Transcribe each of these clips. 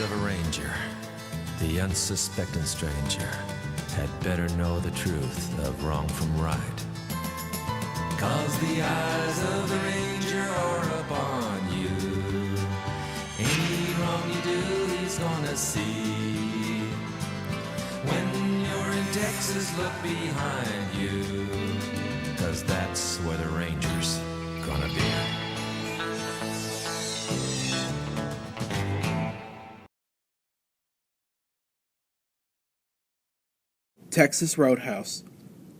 of a ranger, the unsuspecting stranger had better know the truth of wrong from right. 'Cause the eyes of the ranger are upon you. Any wrong you do, he's gonna see. When you're in Texas, look behind you, 'cause that's where the ranger's gonna be. Texas Roadhouse,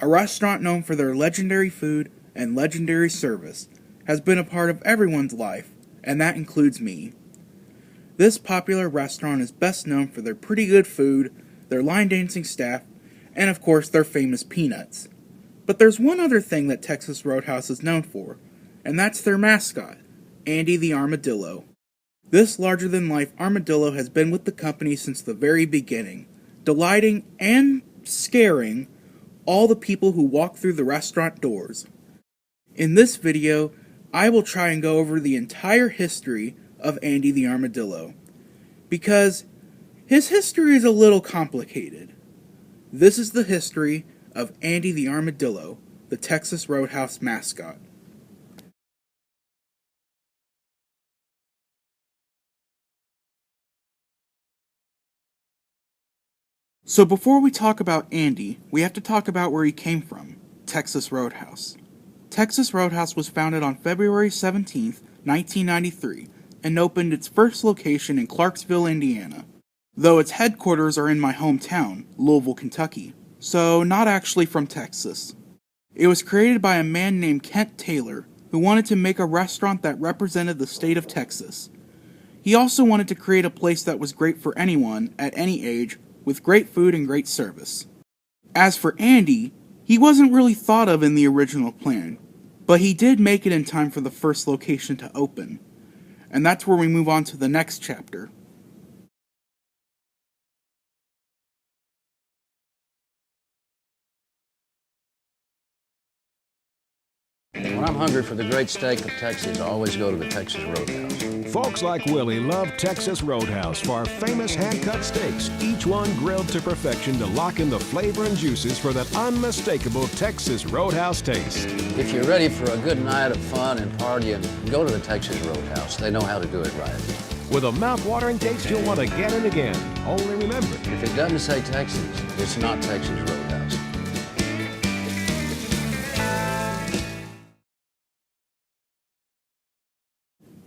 a restaurant known for their legendary food and legendary service, has been a part of everyone's life, and that includes me. This popular restaurant is best known for their pretty good food, their line dancing staff, and of course their famous peanuts. But there's one other thing that Texas Roadhouse is known for, and that's their mascot, Andy the Armadillo. This larger-than-life armadillo has been with the company since the very beginning, delighting and scaring all the people who walk through the restaurant doors. In this video, I will try and go over the entire history of Andy the Armadillo, because his history is a little complicated. This is the history of Andy the Armadillo, the Texas Roadhouse mascot. So before we talk about Andy, we have to talk about where he came from, Texas Roadhouse. Texas Roadhouse was founded on February 17th, 1993, and opened its first location in Clarksville, Indiana, though its headquarters are in my hometown, Louisville, Kentucky, so not actually from Texas. It was created by a man named Kent Taylor, who wanted to make a restaurant that represented the state of Texas. He also wanted to create a place that was great for anyone, at any age, with great food and great service. As for Andy, he wasn't really thought of in the original plan, but he did make it in time for the first location to open. And that's where we move on to the next chapter. When I'm hungry for the great steak of Texas, I always go to the Texas Roadhouse. Folks like Willie love Texas Roadhouse for our famous hand-cut steaks, each one grilled to perfection to lock in the flavor and juices for that unmistakable Texas Roadhouse taste. If you're ready for a good night of fun and partying, go to the Texas Roadhouse. They know how to do it right. With a mouth-watering taste you'll want again and again. Only remember, If it doesn't say Texas, it's not Texas Roadhouse.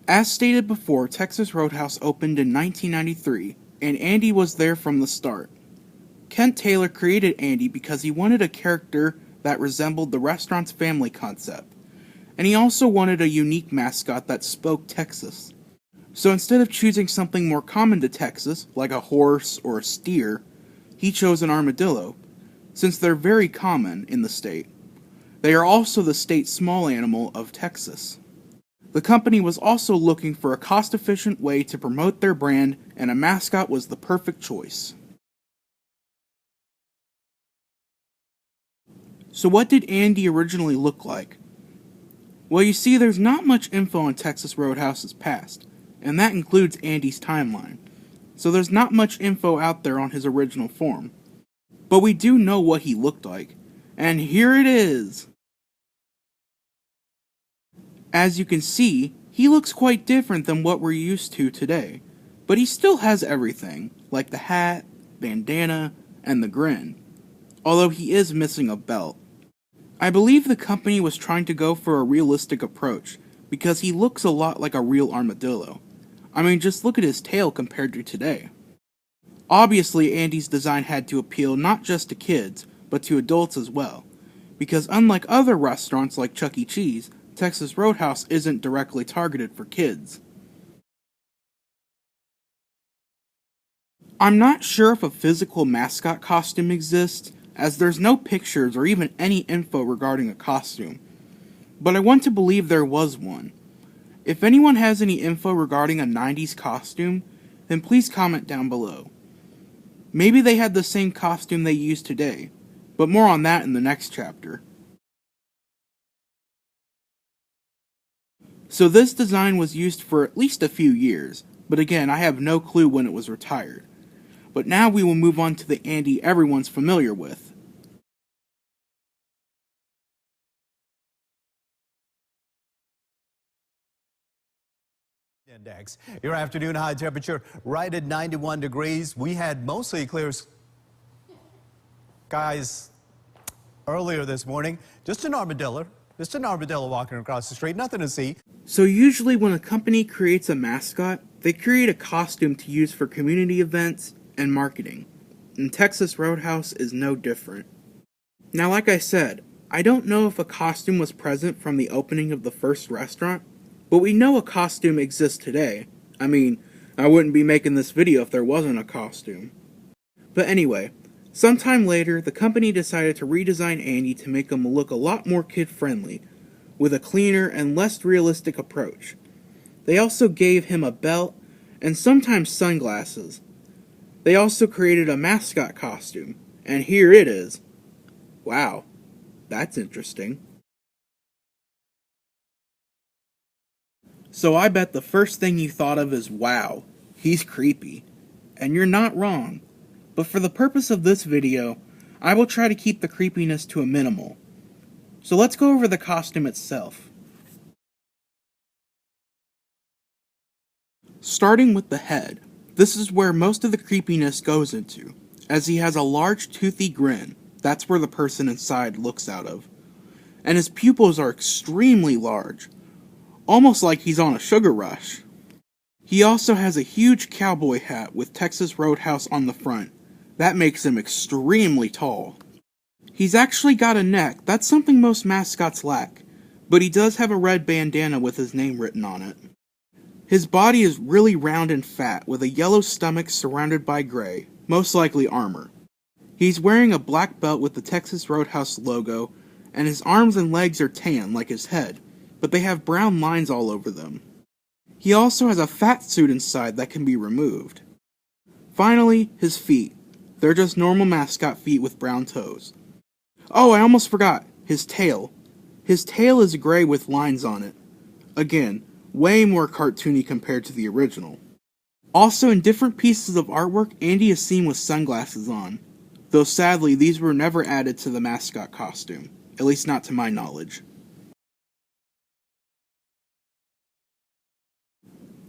As stated before, Texas Roadhouse opened in 1993, and Andy was there from the start. Kent Taylor created Andy because he wanted a character that resembled the restaurant's family concept, and he also wanted a unique mascot that spoke Texas. So instead of choosing something more common to Texas, like a horse or a steer, he chose an armadillo, since they're very common in the state. They are also the state small animal of Texas. The company was also looking for a cost-efficient way to promote their brand, and a mascot was the perfect choice. So what did Andy originally look like? Well, you see, there's not much info on Texas Roadhouse's past, and that includes Andy's timeline. So there's not much info out there on his original form. But we do know what he looked like, and here it is! As you can see, he looks quite different than what we're used to today, but he still has everything, like the hat, bandana, and the grin, although he is missing a belt. I believe the company was trying to go for a realistic approach, because he looks a lot like a real armadillo. I mean, just look at his tail compared to today. Obviously, Andy's design had to appeal not just to kids, but to adults as well, because unlike other restaurants like Chuck E. Cheese, Texas Roadhouse isn't directly targeted for kids. I'm not sure if a physical mascot costume exists, as there's no pictures or even any info regarding a costume, but I want to believe there was one. If anyone has any info regarding a 90s costume, then please comment down below. Maybe they had the same costume they use today, but more on that in the next chapter. So this design was used for at least a few years, but again, I have no clue when it was retired. But now we will move on to the Andy everyone's familiar with. Index. Your afternoon high temperature right at 91 degrees. We had mostly clear skies earlier this morning. Just an armadillo walking across the street. Nothing to see. So usually when a company creates a mascot, they create a costume to use for community events and marketing. And Texas Roadhouse is no different. Now, like I said, I don't know if a costume was present from the opening of the first restaurant, but we know a costume exists today. I mean, I wouldn't be making this video if there wasn't a costume. But anyway, sometime later, the company decided to redesign Andy to make him look a lot more kid-friendly, with a cleaner and less realistic approach. They also gave him a belt and sometimes sunglasses. They also created a mascot costume, and here it is. Wow, that's interesting. So I bet the first thing you thought of is, wow, he's creepy. And you're not wrong. But for the purpose of this video, I will try to keep the creepiness to a minimal. So let's go over the costume itself. Starting with the head, this is where most of the creepiness goes into, as he has a large toothy grin. That's where the person inside looks out of. And his pupils are extremely large, almost like he's on a sugar rush. He also has a huge cowboy hat with Texas Roadhouse on the front. That makes him extremely tall. He's actually got a neck. That's something most mascots lack, but he does have a red bandana with his name written on it. His body is really round and fat, with a yellow stomach surrounded by gray, most likely armor. He's wearing a black belt with the Texas Roadhouse logo, and his arms and legs are tan like his head, but they have brown lines all over them. He also has a fat suit inside that can be removed. Finally, his feet. They're just normal mascot feet with brown toes. Oh, I almost forgot, his tail. His tail is gray with lines on it. Again, way more cartoony compared to the original. Also, in different pieces of artwork, Andy is seen with sunglasses on, though sadly these were never added to the mascot costume, at least not to my knowledge.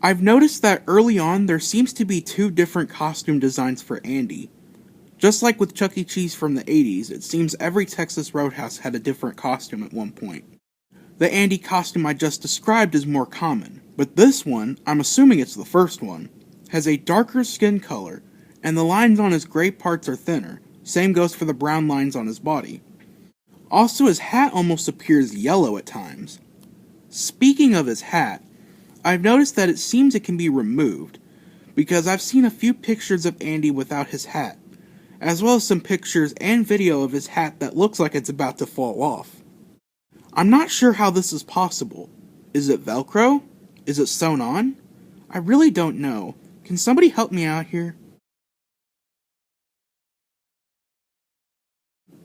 I've noticed that early on there seems to be two different costume designs for Andy. Just like with Chuck E. Cheese from the 80s, it seems every Texas Roadhouse had a different costume at one point. The Andy costume I just described is more common, but this one, I'm assuming it's the first one, has a darker skin color, and the lines on his gray parts are thinner. Same goes for the brown lines on his body. Also, his hat almost appears yellow at times. Speaking of his hat, I've noticed that it seems it can be removed, because I've seen a few pictures of Andy without his hat, as well as some pictures and video of his hat that looks like it's about to fall off. I'm not sure how this is possible. Is it Velcro? Is it sewn on? I really don't know. Can somebody help me out here?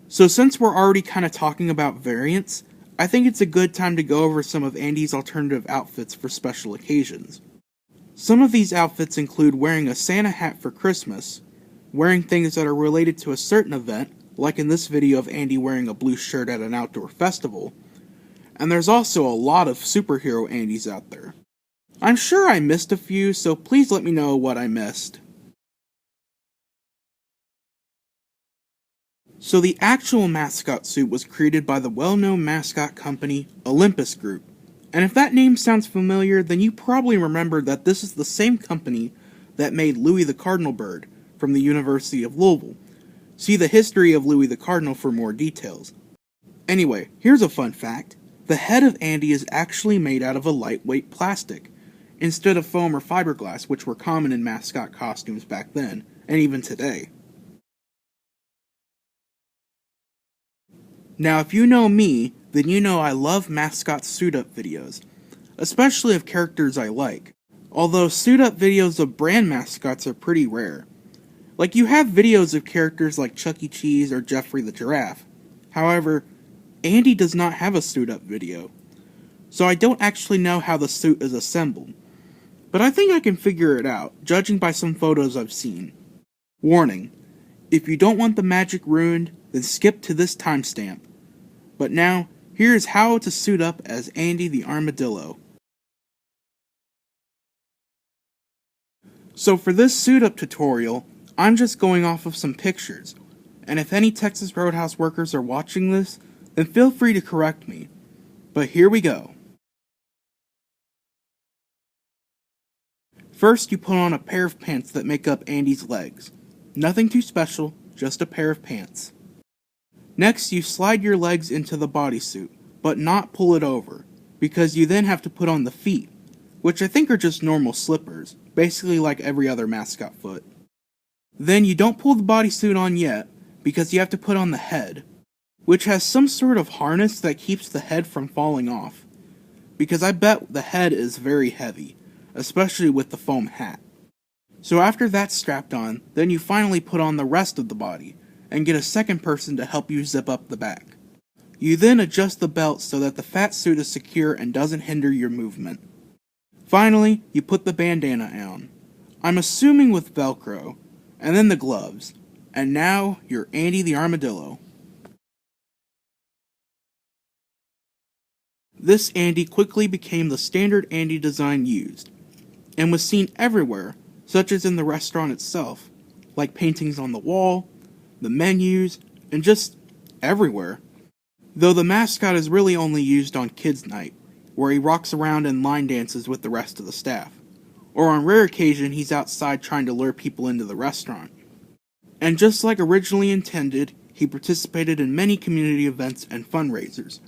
So since we're already kind of talking about variants, I think it's a good time to go over some of Andy's alternative outfits for special occasions. Some of these outfits include wearing a Santa hat for Christmas, wearing things that are related to a certain event, like in this video of Andy wearing a blue shirt at an outdoor festival, and there's also a lot of superhero Andys out there. I'm sure I missed a few, so please let me know what I missed. So the actual mascot suit was created by the well-known mascot company Olympus Group, and if that name sounds familiar, then you probably remember that this is the same company that made Louis the Cardinal Bird from the University of Louisville. See the history of Louis the Cardinal for more details. Anyway, here's a fun fact. The head of Andy is actually made out of a lightweight plastic, instead of foam or fiberglass, which were common in mascot costumes back then, and even today. Now, if you know me, then you know I love mascot suit-up videos, especially of characters I like, although suit-up videos of brand mascots are pretty rare. Like, you have videos of characters like Chuck E. Cheese or Jeffrey the Giraffe. However, Andy does not have a suit-up video, so I don't actually know how the suit is assembled. but I think I can figure it out, judging by some photos I've seen. Warning, if you don't want the magic ruined, then skip to this timestamp. But now, here is how to suit up as Andy the Armadillo. So for this suit up tutorial, I'm just going off of some pictures, and if any Texas Roadhouse workers are watching this, then feel free to correct me. But here we go. First, you put on a pair of pants that make up Andy's legs. Nothing too special, just a pair of pants. Next, you slide your legs into the bodysuit, but not pull it over, because you then have to put on the feet, which I think are just normal slippers, basically like every other mascot foot. Then you don't pull the bodysuit on yet, because you have to put on the head, which has some sort of harness that keeps the head from falling off, because I bet the head is very heavy, especially with the foam hat. So after that's strapped on, then you finally put on the rest of the body, and get a second person to help you zip up the back. You then adjust the belt so that the fat suit is secure and doesn't hinder your movement. Finally, you put the bandana on. I'm assuming with Velcro, and then the gloves. And now, you're Andy the Armadillo. This Andy quickly became the standard Andy design used, and was seen everywhere, such as in the restaurant itself, like paintings on the wall, the menus, and just everywhere. Though the mascot is really only used on Kids Night, where he rocks around and line dances with the rest of the staff, or on rare occasion he's outside trying to lure people into the restaurant. And just like originally intended, he participated in many community events and fundraisers.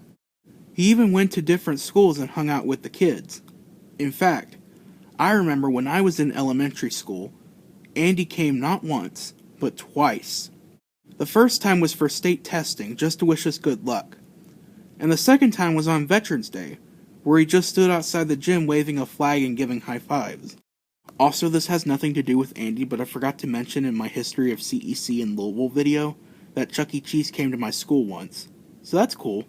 He even went to different schools and hung out with the kids. In fact, I remember when I was in elementary school, Andy came not once, but twice. The first time was for state testing, just to wish us good luck. And the second time was on Veterans Day, where he just stood outside the gym waving a flag and giving high fives. Also, this has nothing to do with Andy, but I forgot to mention in my History of CEC in Louisville video that Chuck E. Cheese came to my school once. So that's cool.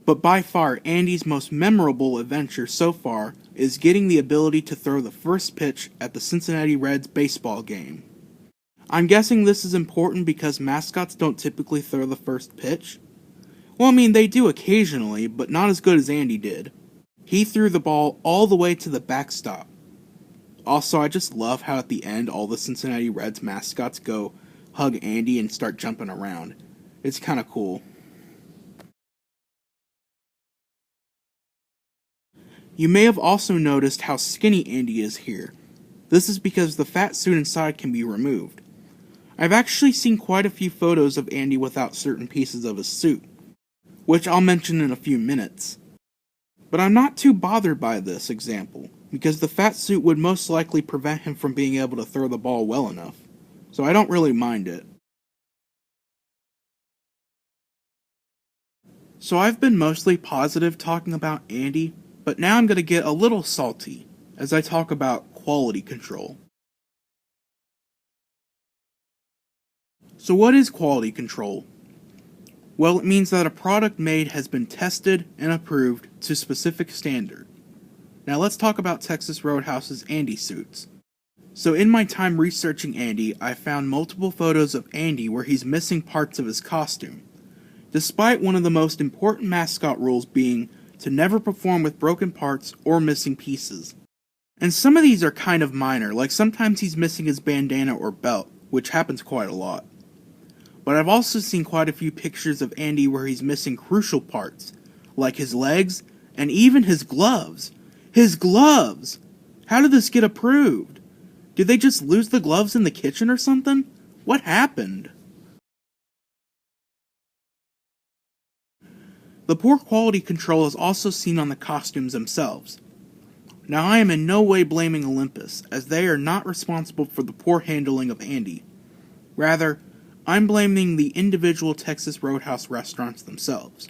But by far, Andy's most memorable adventure so far is getting the ability to throw the first pitch at the Cincinnati Reds baseball game. I'm guessing this is important because mascots don't typically throw the first pitch. Well, I mean, they do occasionally, but not as good as Andy did. He threw the ball all the way to the backstop. Also, I just love how at the end all the Cincinnati Reds mascots go hug Andy and start jumping around. It's kinda cool. You may have also noticed how skinny Andy is here. This is because the fat suit inside can be removed. I've actually seen quite a few photos of Andy without certain pieces of his suit, which I'll mention in a few minutes. But I'm not too bothered by this example, because the fat suit would most likely prevent him from being able to throw the ball well enough, so I don't really mind it. So I've been mostly positive talking about Andy, but now I'm going to get a little salty as I talk about quality control. So what is quality control? Well, it means that a product made has been tested and approved to specific standard. Now let's talk about Texas Roadhouse's Andy suits. So in my time researching Andy, I found multiple photos of Andy where he's missing parts of his costume, despite one of the most important mascot rules being to never perform with broken parts or missing pieces. And some of these are kind of minor, like sometimes he's missing his bandana or belt, which happens quite a lot. But I've also seen quite a few pictures of Andy where he's missing crucial parts, like his legs and even his gloves. His gloves! How did this get approved? Did they just lose the gloves in the kitchen or something? What happened? The poor quality control is also seen on the costumes themselves. Now I am in no way blaming Olympus, as they are not responsible for the poor handling of Andy. Rather, I'm blaming the individual Texas Roadhouse restaurants themselves.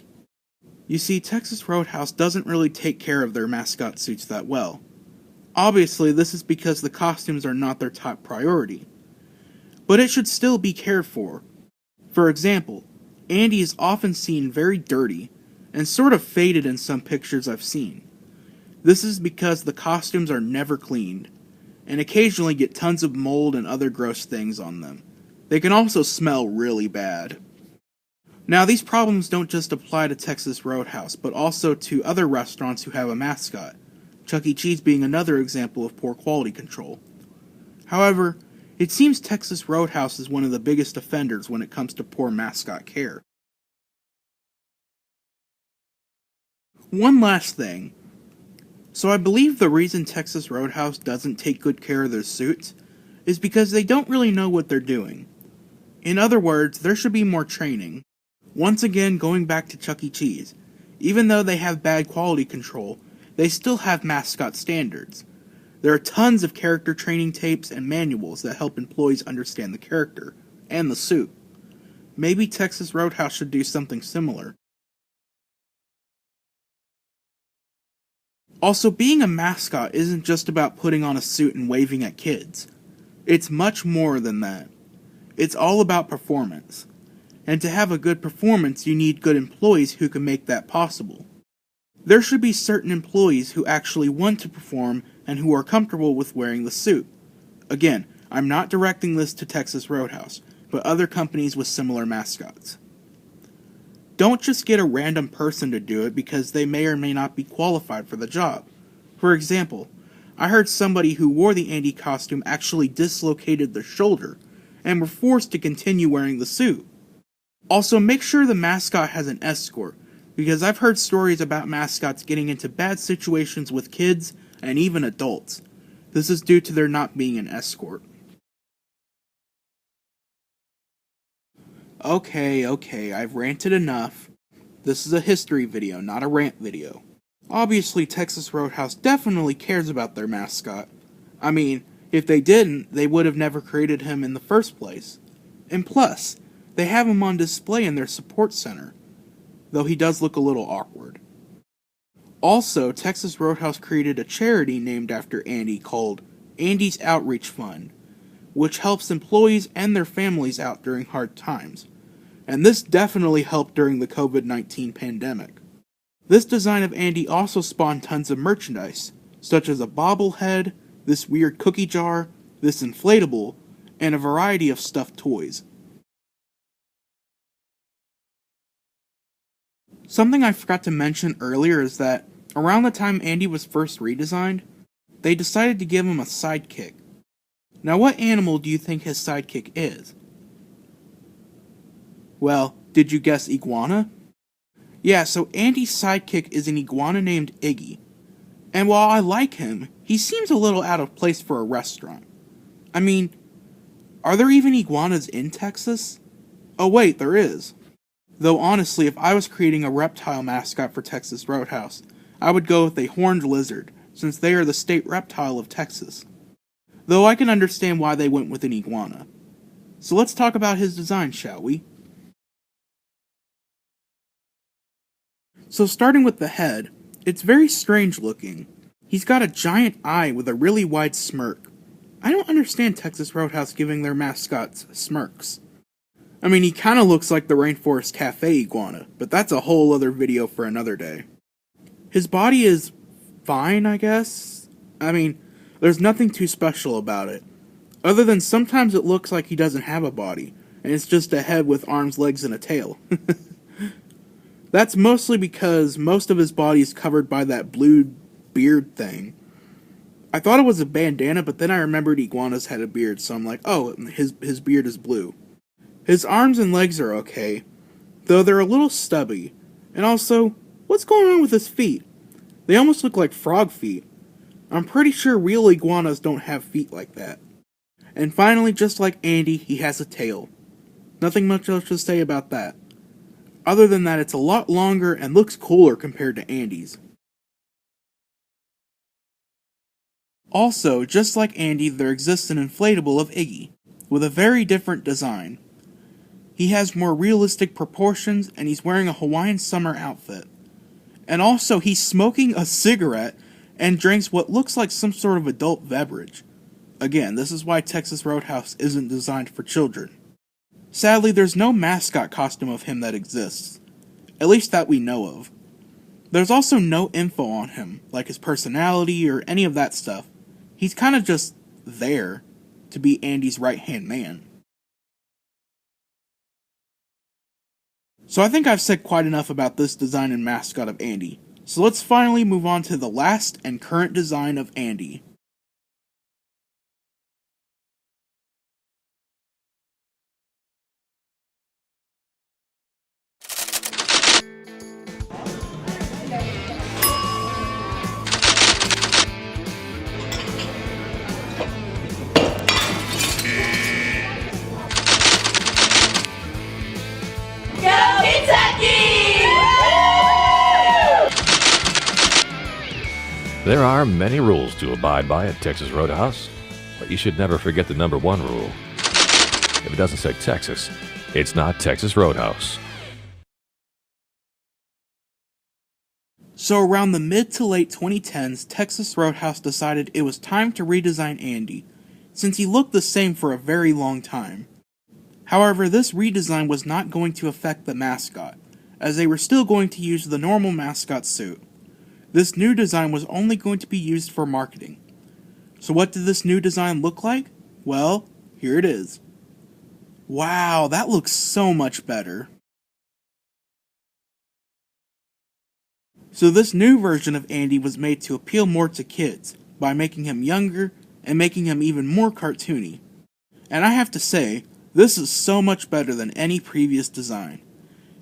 You see, Texas Roadhouse doesn't really take care of their mascot suits that well. Obviously, this is because the costumes are not their top priority. But it should still be cared for. For example, Andy is often seen very dirty, and sort of faded in some pictures I've seen. This is because the costumes are never cleaned, and occasionally get tons of mold and other gross things on them. They can also smell really bad. Now, these problems don't just apply to Texas Roadhouse, but also to other restaurants who have a mascot, Chuck E. Cheese being another example of poor quality control. However, it seems Texas Roadhouse is one of the biggest offenders when it comes to poor mascot care. One last thing. So I believe the reason Texas Roadhouse doesn't take good care of their suits is because they don't really know what they're doing. In other words, there should be more training. Once again, going back to Chuck E. Cheese, even though they have bad quality control, they still have mascot standards. There are tons of character training tapes and manuals that help employees understand the character and the suit. Maybe Texas Roadhouse should do something similar. Also, being a mascot isn't just about putting on a suit and waving at kids. It's much more than that. It's all about performance. And to have a good performance, you need good employees who can make that possible. There should be certain employees who actually want to perform and who are comfortable with wearing the suit. Again, I'm not directing this to Texas Roadhouse, but other companies with similar mascots. Don't just get a random person to do it because they may or may not be qualified for the job. For example, I heard somebody who wore the Andy costume actually dislocated their shoulder and were forced to continue wearing the suit. Also, make sure the mascot has an escort, because I've heard stories about mascots getting into bad situations with kids and even adults. This is due to there not being an escort. Okay, I've ranted enough. This is a history video, not a rant video. Obviously, Texas Roadhouse definitely cares about their mascot. I mean, if they didn't, they would have never created him in the first place. And plus, they have him on display in their support center, though he does look a little awkward. Also, Texas Roadhouse created a charity named after Andy called Andy's Outreach Fund, which helps employees and their families out during hard times. And this definitely helped during the COVID-19 pandemic. This design of Andy also spawned tons of merchandise, such as a bobblehead, this weird cookie jar, this inflatable, and a variety of stuffed toys. Something I forgot to mention earlier is that around the time Andy was first redesigned, they decided to give him a sidekick. Now, what animal do you think his sidekick is? Well, did you guess iguana? Yeah, so Andy's sidekick is an iguana named Iggy. And while I like him, he seems a little out of place for a restaurant. I mean, are there even iguanas in Texas? Oh wait, there is. Though honestly, if I was creating a reptile mascot for Texas Roadhouse, I would go with a horned lizard, since they are the state reptile of Texas. Though I can understand why they went with an iguana. So let's talk about his design, shall we? So starting with the head, it's very strange looking. He's got a giant eye with a really wide smirk. I don't understand Texas Roadhouse giving their mascots smirks. I mean, he kinda looks like the Rainforest Cafe iguana, but that's a whole other video for another day. His body is fine, I guess? I mean, there's nothing too special about it. Other than sometimes it looks like he doesn't have a body, and it's just a head with arms, legs, and a tail. That's mostly because most of his body is covered by that blue beard thing. I thought it was a bandana, but then I remembered iguanas had a beard, so I'm like, oh, his beard is blue. His arms and legs are okay, though they're a little stubby. And also, what's going on with his feet? They almost look like frog feet. I'm pretty sure real iguanas don't have feet like that. And finally, just like Andy, he has a tail. Nothing much else to say about that. Other than that, it's a lot longer and looks cooler compared to Andy's. Also, just like Andy, there exists an inflatable of Iggy, with a very different design. He has more realistic proportions, and he's wearing a Hawaiian summer outfit. And also, he's smoking a cigarette and drinks what looks like some sort of adult beverage. Again, this is why Texas Roadhouse isn't designed for children. Sadly, there's no mascot costume of him that exists. At least that we know of. There's also no info on him, like his personality or any of that stuff. He's kind of just there to be Andy's right-hand man. So I think I've said quite enough about this design and mascot of Andy. So let's finally move on to the last and current design of Andy. There are many rules to abide by at Texas Roadhouse, but you should never forget the number one rule. If it doesn't say Texas, it's not Texas Roadhouse. So around the mid to late 2010s, Texas Roadhouse decided it was time to redesign Andy, since he looked the same for a very long time. However, this redesign was not going to affect the mascot, as they were still going to use the normal mascot suit. This new design was only going to be used for marketing. So what did this new design look like? Well, here it is. Wow, that looks so much better. So this new version of Andy was made to appeal more to kids, by making him younger and making him even more cartoony. And I have to say, this is so much better than any previous design.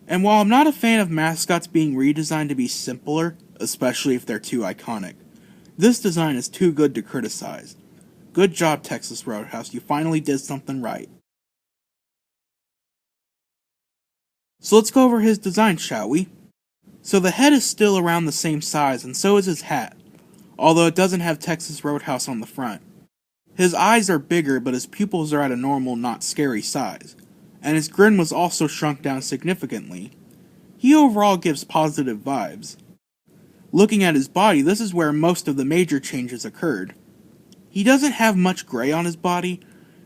And while I'm not a fan of mascots being redesigned to be simpler, especially if they're too iconic, this design is too good to criticize. Good job, Texas Roadhouse, you finally did something right. So let's go over his design, shall we? So the head is still around the same size, and so is his hat, although it doesn't have Texas Roadhouse on the front. His eyes are bigger, but his pupils are at a normal, not scary size, and his grin was also shrunk down significantly. He overall gives positive vibes. Looking at his body, this is where most of the major changes occurred. He doesn't have much gray on his body,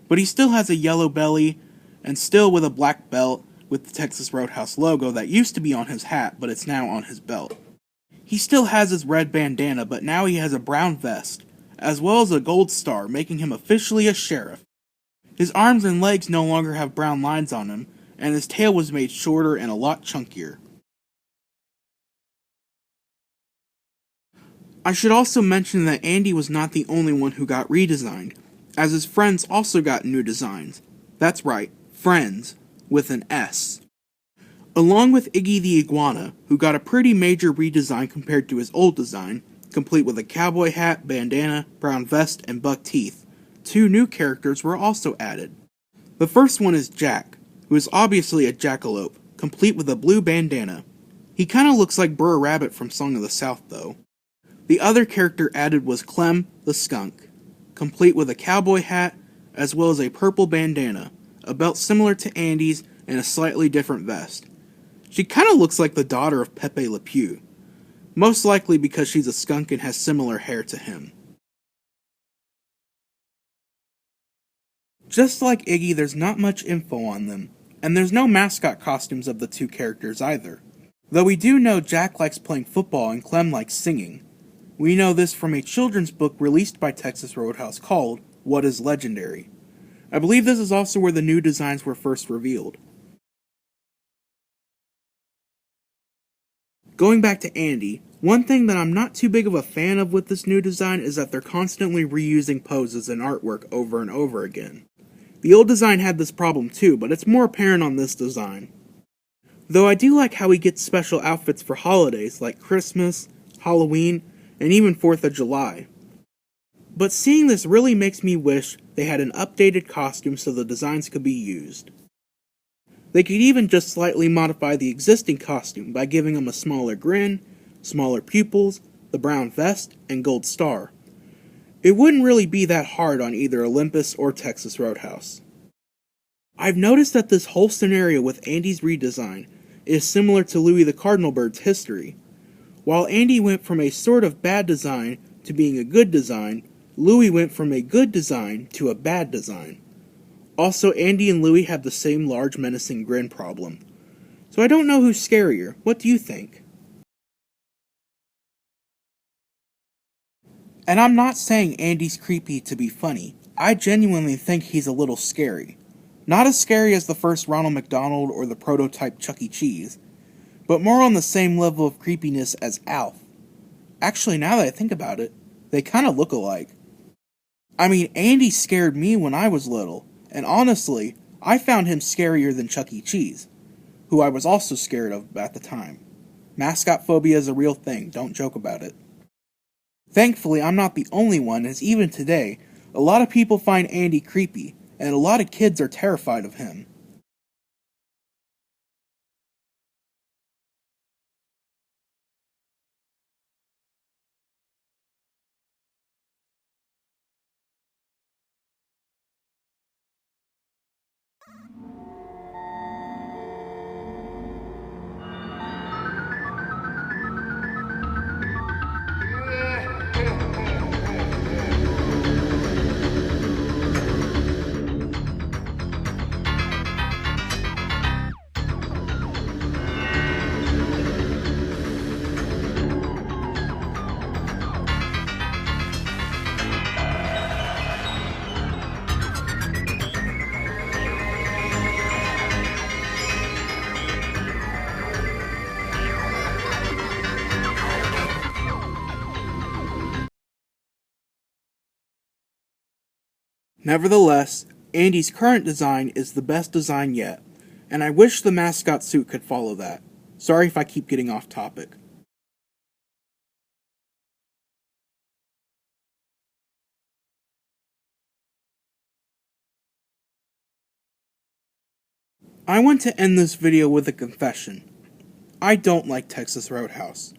but he still has a yellow belly, and still with a black belt with the Texas Roadhouse logo that used to be on his hat, but it's now on his belt. He still has his red bandana, but now he has a brown vest, as well as a gold star, making him officially a sheriff. His arms and legs no longer have brown lines on him, and his tail was made shorter and a lot chunkier. I should also mention that Andy was not the only one who got redesigned, as his friends also got new designs. That's right, friends, with an S. Along with Iggy the Iguana, who got a pretty major redesign compared to his old design, complete with a cowboy hat, bandana, brown vest, and buck teeth, 2 new characters were also added. The first one is Jack, who is obviously a jackalope, complete with a blue bandana. He kinda looks like Burr Rabbit from Song of the South though. The other character added was Clem the skunk, complete with a cowboy hat, as well as a purple bandana, a belt similar to Andy's, and a slightly different vest. She kinda looks like the daughter of Pepe Le Pew, most likely because she's a skunk and has similar hair to him. Just like Iggy, there's not much info on them, and there's no mascot costumes of the 2 characters either. Though we do know Jack likes playing football and Clem likes singing. We know this from a children's book released by Texas Roadhouse called What is Legendary. I believe this is also where the new designs were first revealed. Going back to Andy, one thing that I'm not too big of a fan of with this new design is that they're constantly reusing poses and artwork over and over again. The old design had this problem too, but it's more apparent on this design. Though I do like how he gets special outfits for holidays like Christmas, Halloween, and even 4th of July. But seeing this really makes me wish they had an updated costume so the designs could be used. They could even just slightly modify the existing costume by giving him a smaller grin, smaller pupils, the brown vest, and gold star. It wouldn't really be that hard on either Olympus or Texas Roadhouse. I've noticed that this whole scenario with Andy's redesign is similar to Louis the Cardinal Bird's history. While Andy went from a sort of bad design to being a good design, Louis went from a good design to a bad design. Also, Andy and Louis have the same large menacing grin problem. So I don't know who's scarier. What do you think? And I'm not saying Andy's creepy to be funny. I genuinely think he's a little scary. Not as scary as the first Ronald McDonald or the prototype Chuck E. Cheese, but more on the same level of creepiness as Alf. Actually, now that I think about it, they kind of look alike. I mean, Andy scared me when I was little, and honestly, I found him scarier than Chuck E. Cheese, who I was also scared of at the time. Mascot phobia is a real thing, don't joke about it. Thankfully, I'm not the only one, as even today, a lot of people find Andy creepy, and a lot of kids are terrified of him. Nevertheless, Andy's current design is the best design yet, and I wish the mascot suit could follow that. Sorry if I keep getting off topic. I want to end this video with a confession. I don't like Texas Roadhouse.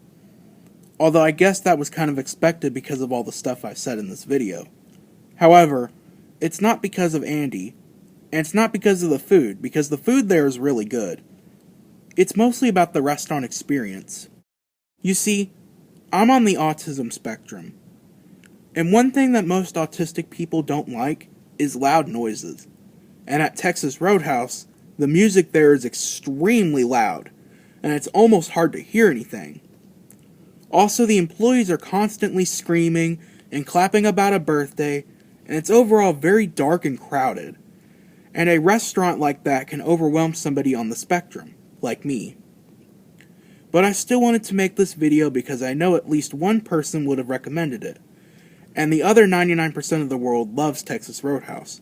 Although I guess that was kind of expected because of all the stuff I've said in this video. However, it's not because of Andy, and it's not because of the food, because the food there is really good. It's mostly about the restaurant experience. You see, I'm on the autism spectrum, and one thing that most autistic people don't like is loud noises. And at Texas Roadhouse, the music there is extremely loud, and it's almost hard to hear anything. Also, the employees are constantly screaming and clapping about a birthday, and it's overall very dark and crowded. And a restaurant like that can overwhelm somebody on the spectrum, like me. But I still wanted to make this video because I know at least one person would have recommended it, and the other 99% of the world loves Texas Roadhouse,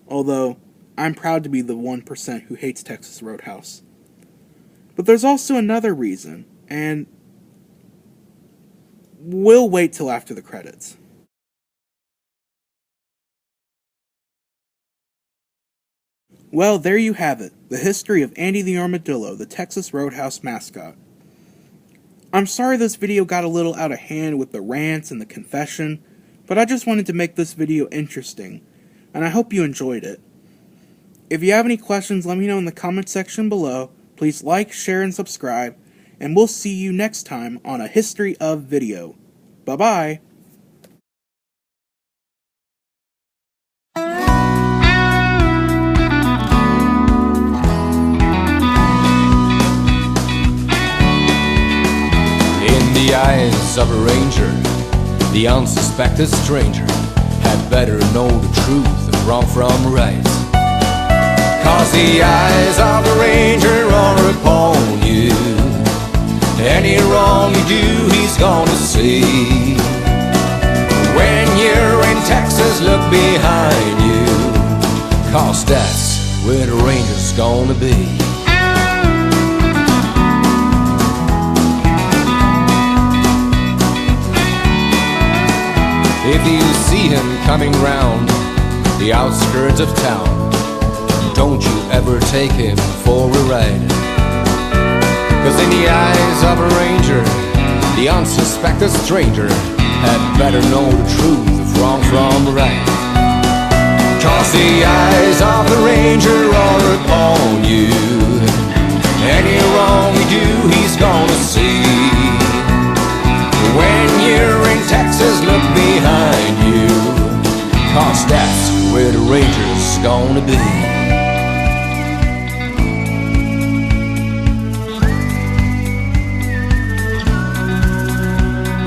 although I'm proud to be the 1% who hates Texas Roadhouse. But there's also another reason, and we'll wait till after the credits. Well, there you have it, the history of Andy the Armadillo, the Texas Roadhouse mascot. I'm sorry this video got a little out of hand with the rants and the confession, but I just wanted to make this video interesting, and I hope you enjoyed it. If you have any questions, let me know in the comment section below. Please like, share, and subscribe, and we'll see you next time on A History of Video. Bye-bye! In the eyes of a ranger, the unsuspected stranger had better know the truth of wrong from right. 'Cause the eyes of the ranger are upon you. Any wrong you do, he's gonna see. When you're in Texas, look behind you, 'cause that's where the ranger's gonna be. If you see him coming round the outskirts of town, don't you ever take him for a ride. 'Cause in the eyes of a ranger, the unsuspected stranger had better know the truth of wrong from right. 'Cause the eyes of the ranger are upon you. Any wrong you do, he's gonna see. When you're in Texas, look behind you, 'cause that's where the ranger's gonna be.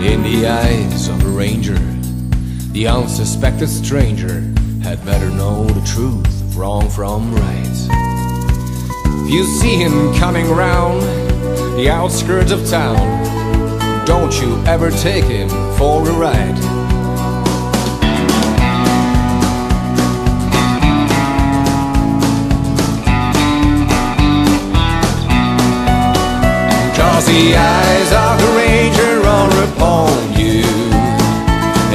In the eyes of a ranger, The unsuspected stranger had better know the truth of wrong from right. If you see him coming round the outskirts of town, don't you ever take him for a ride. 'Cause the eyes of the ranger are upon you.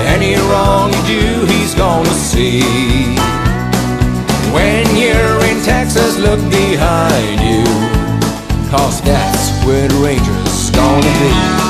Any wrong you do, he's gonna see. When you're in Texas, look behind you, 'cause that's where the ranger's gonna be.